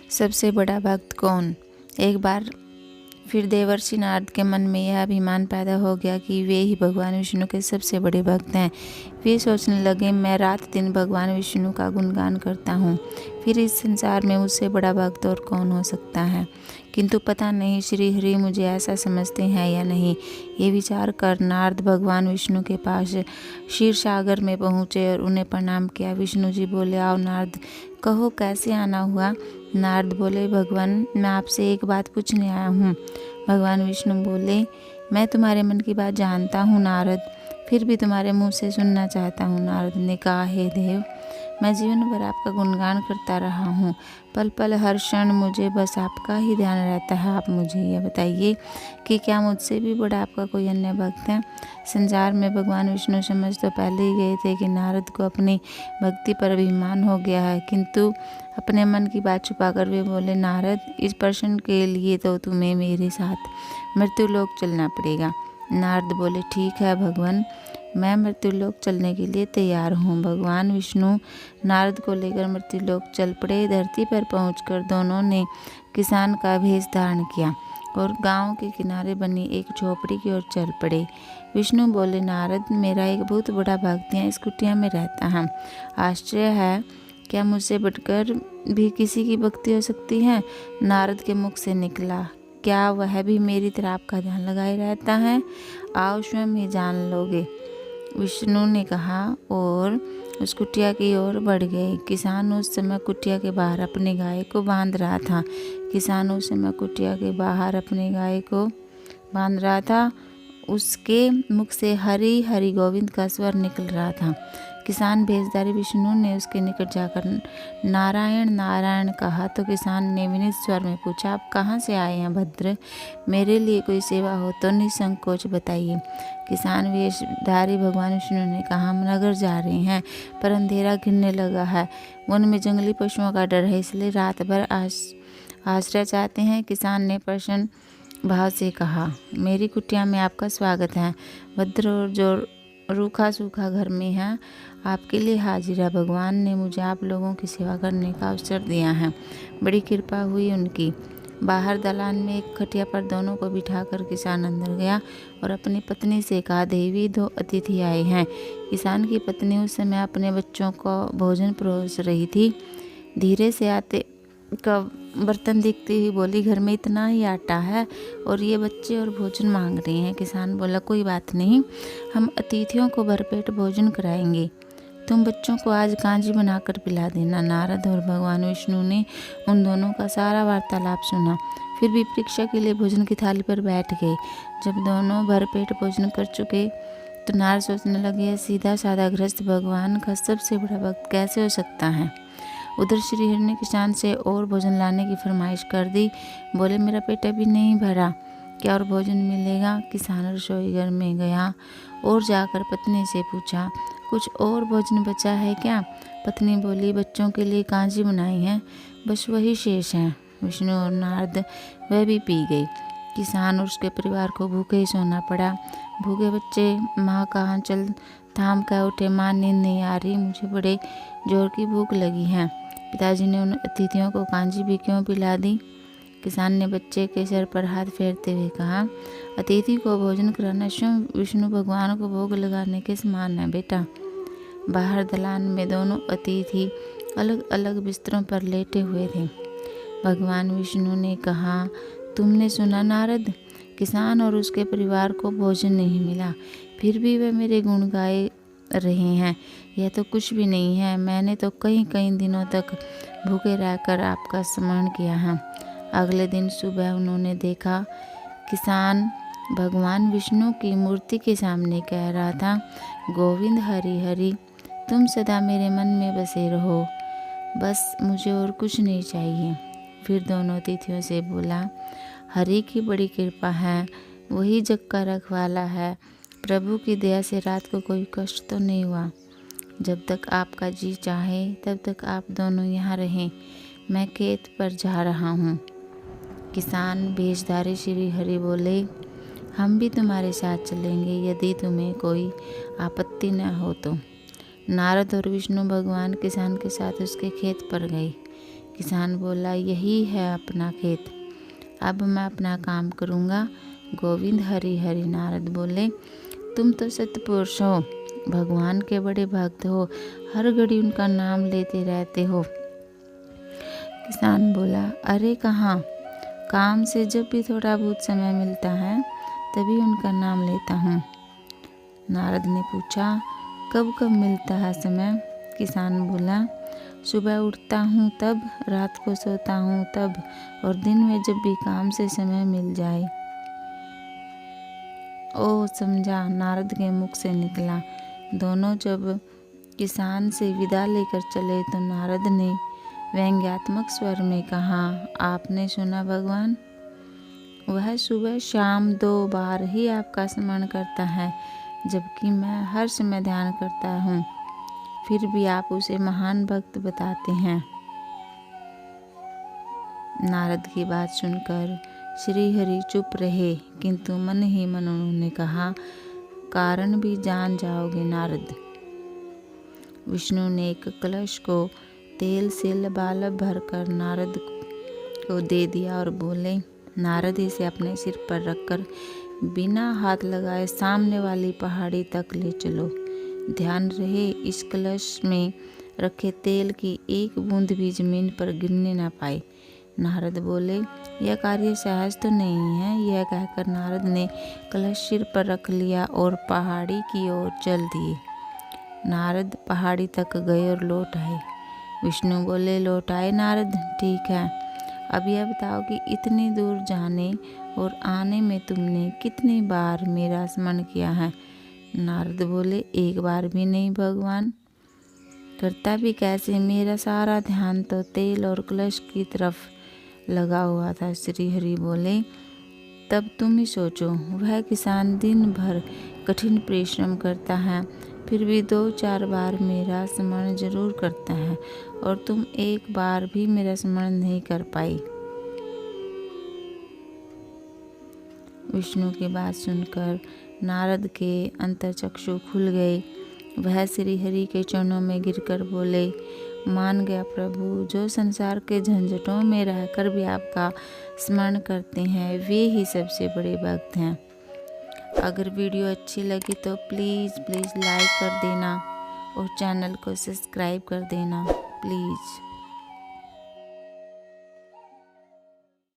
सबसे बड़ा भक्त कौन? एक बार फिर देवर्षि नारद के मन में यह अभिमान पैदा हो गया कि वे ही भगवान विष्णु के सबसे बड़े भक्त हैं। वे सोचने लगे, मैं रात दिन भगवान विष्णु का गुणगान करता हूँ, फिर इस संसार में मुझसे बड़ा भक्त और कौन हो सकता है। किंतु पता नहीं श्री हरि मुझे ऐसा समझते हैं या नहीं। ये विचार कर नारद भगवान विष्णु के पास क्षीर सागर में पहुँचे और उन्हें प्रणाम किया। विष्णु जी बोले, आओ नारद, कहो कैसे आना हुआ। नारद बोले, भगवान मैं आपसे एक बात पूछने आया हूँ। भगवान विष्णु बोले, मैं तुम्हारे मन की बात जानता हूँ नारद, फिर भी तुम्हारे मुंह से सुनना चाहता हूँ। नारद ने कहा, हे देव, मैं जीवन भर आपका गुणगान करता रहा हूँ, पल पल हर क्षण मुझे बस आपका ही ध्यान रहता है। आप मुझे यह बताइए कि क्या मुझसे भी बड़ा आपका कोई अन्य भक्त है। संसार में भगवान विष्णु समझ तो पहले ही गए थे कि नारद को अपनी भक्ति पर अभिमान हो गया है, किंतु अपने मन की बात छुपाकर वे बोले, नारद, इस प्रश्न के लिए तो तुम्हें मेरे साथ मृत्युलोक चलना पड़ेगा। नारद बोले, ठीक है भगवान, मैं मृत्युलोक चलने के लिए तैयार हूँ। भगवान विष्णु नारद को लेकर मृत्युलोक चल पड़े। धरती पर पहुंचकर दोनों ने किसान का भेष धारण किया और गांव के किनारे बनी एक झोपड़ी की ओर चल पड़े। विष्णु बोले, नारद, मेरा एक बहुत बड़ा भक्त यहाँ इस कुटिया में रहता है। आश्चर्य है, क्या मुझसे बढ़कर भी किसी की भक्ति हो सकती है। नारद के मुख से निकला, क्या वह भी मेरी तरह आपका ध्यान लगाए रहता है। आओ स्वयं ही जान लोगे। विष्णु ने कहा और उस कुटिया की ओर बढ़ गए। किसान उस समय कुटिया के बाहर अपनी गाय को बांध रहा था। उसके मुख से हरि हरि गोविंद का स्वर निकल रहा था। किसान भेषधारी विष्णु ने उसके निकट जाकर नारायण नारायण कहा तो किसान ने विनीत स्वर में पूछा, आप कहाँ से आए हैं भद्र, मेरे लिए कोई सेवा हो तो निसंकोच बताइए। किसान वेशधारी भगवान विष्णु ने कहा, हम नगर जा रहे हैं पर अंधेरा घिरने लगा है, वन में जंगली पशुओं का डर है, इसलिए रात भर आश्रय चाहते हैं। किसान ने प्रसन्न भाव से कहा, मेरी कुटिया में आपका स्वागत है। भद्र और जो रूखा सूखा घर में है, आपके लिए हाजिर है। भगवान ने मुझे आप लोगों की सेवा करने का अवसर दिया है, बड़ी कृपा हुई उनकी। बाहर दलान में एक खटिया पर दोनों को बिठाकर किसान अंदर गया और अपनी पत्नी से कहा, देवी, दो अतिथि आए हैं। किसान की पत्नी उस समय अपने बच्चों को भोजन परोस रही थी। धीरे से आते का बर्तन देखते ही बोली, घर में इतना ही आटा है और ये बच्चे और भोजन मांग रहे हैं। किसान बोला, कोई बात नहीं, हम अतिथियों को भरपेट भोजन कराएंगे, तुम बच्चों को आज कांजी बनाकर पिला देना। नारद और भगवान विष्णु ने उन दोनों का सारा वार्तालाप सुना, फिर भी परीक्षा के लिए भोजन की थाली पर बैठ गए। जब दोनों भरपेट भोजन कर चुके तो नारद सोचने लगे, सीधा साधा गृहस्थ भगवान का सबसे बड़ा भक्त कैसे हो सकता है। उधर श्री हरि ने किसान से और भोजन लाने की फरमाइश कर दी। बोले, मेरा पेट अभी नहीं भरा, क्या और भोजन मिलेगा। किसान रसोई घर में गया और जाकर पत्नी से पूछा, कुछ और भोजन बचा है क्या। पत्नी बोली, बच्चों के लिए कांजी बनाई है, बस वही शेष है। विष्णु और नारद वह भी पी गए। किसान और उसके परिवार को भूखे ही सोना पड़ा। भूखे बच्चे माँ का आंचल थाम कर उठे, माँ, नींद नहीं आ रही, मुझे बड़े जोर की भूख लगी है। पिताजी ने उन अतिथियों को कांजी भी क्यों पिला दी। किसान ने बच्चे के सिर पर हाथ फेरते हुए कहा, अतिथि को भोजन कराना स्वयं विष्णु भगवान को भोग लगाने के समान है बेटा। बाहर दलान में दोनों अतिथि अलग अलग बिस्तरों पर लेटे हुए थे। भगवान विष्णु ने कहा, तुमने सुना नारद, किसान और उसके परिवार को भोजन नहीं मिला, फिर भी वे मेरे गुण गाए रहे हैं। यह तो कुछ भी नहीं है, मैंने तो कई कई दिनों तक भूखे रहकर आपका स्मरण किया है। अगले दिन सुबह उन्होंने देखा किसान भगवान विष्णु की मूर्ति के सामने कह रहा था, गोविंद हरि हरि, तुम सदा मेरे मन में बसे रहो, बस मुझे और कुछ नहीं चाहिए। फिर दोनों अतिथियों से बोला, हरि की बड़ी कृपा है, वही जग का रखवाला है, प्रभु की दया से रात को कोई कष्ट तो नहीं हुआ। जब तक आपका जी चाहे तब तक आप दोनों यहाँ रहें, मैं खेत पर जा रहा हूँ। किसान भेषधारी श्री हरि बोले, हम भी तुम्हारे साथ चलेंगे यदि तुम्हें कोई आपत्ति न हो तो। नारद और विष्णु भगवान किसान के साथ उसके खेत पर गए। किसान बोला, यही है अपना खेत, अब मैं अपना काम करूँगा। गोविंद हरि हरि। नारद बोले, तुम तो सत्पुरुष हो, भगवान के बड़े भक्त हो, हर घड़ी उनका नाम लेते रहते हो। किसान बोला, अरे कहाँ, काम से जब भी थोड़ा बहुत समय मिलता है तभी उनका नाम लेता हूँ। नारद ने पूछा, कब कब मिलता है समय? किसान बोला, सुबह उठता हूँ तब, रात को सोता हूँ तब, और दिन में जब भी काम से समय मिल जाए। ओ समझा, नारद के मुख से निकला। दोनों जब किसान से विदा लेकर चले तो नारद ने व्यंग्यात्मक स्वर में कहा, आपने सुना भगवान, वह सुबह शाम 2 बार ही आपका स्मरण करता है, जबकि मैं हर समय ध्यान करता हूँ, फिर भी आप उसे महान भक्त बताते हैं। नारद की बात सुनकर श्री हरि चुप रहे, किंतु मन ही मन उन्होंने कहा, कारण भी जान जाओगे नारद। विष्णु ने एक कलश को तेल से लबालब भरकर नारद को दे दिया और बोले, नारद इसे अपने सिर पर रखकर बिना हाथ लगाए सामने वाली पहाड़ी तक ले चलो। ध्यान रहे इस कलश में रखे तेल की एक बूंद भी जमीन पर गिरने न पाए। नारद बोले, यह कार्य सहज तो नहीं है। यह कहकर नारद ने कलश सिर पर रख लिया और पहाड़ी की ओर चल दिए। नारद पहाड़ी तक गए और लौट आए। विष्णु बोले, लौट आए नारद, ठीक है, अब यह बताओ कि इतनी दूर जाने और आने में तुमने कितनी बार मेरा स्मरण किया है? नारद बोले, एक बार भी नहीं भगवान। करता भी कैसे? मेरा सारा ध्यान तो तेल और कलश की तरफ लगा हुआ था। श्री हरि बोले, तब तुम ही सोचो, वह किसान दिन भर कठिन परिश्रम करता है, फिर भी 2-4 बार मेरा स्मरण जरूर करता है, और तुम एक बार भी मेरा स्मरण नहीं कर पाई। विष्णु की बात सुनकर नारद के अंतर्चक्षु खुल गए। वह श्री हरि के चरणों में गिरकर बोले, मान गया प्रभु, जो संसार के झंझटों में रहकर भी आपका स्मरण करते हैं, वे ही सबसे बड़े भक्त हैं। अगर वीडियो अच्छी लगी तो प्लीज़ लाइक कर देना और चैनल को सब्सक्राइब कर देना प्लीज़।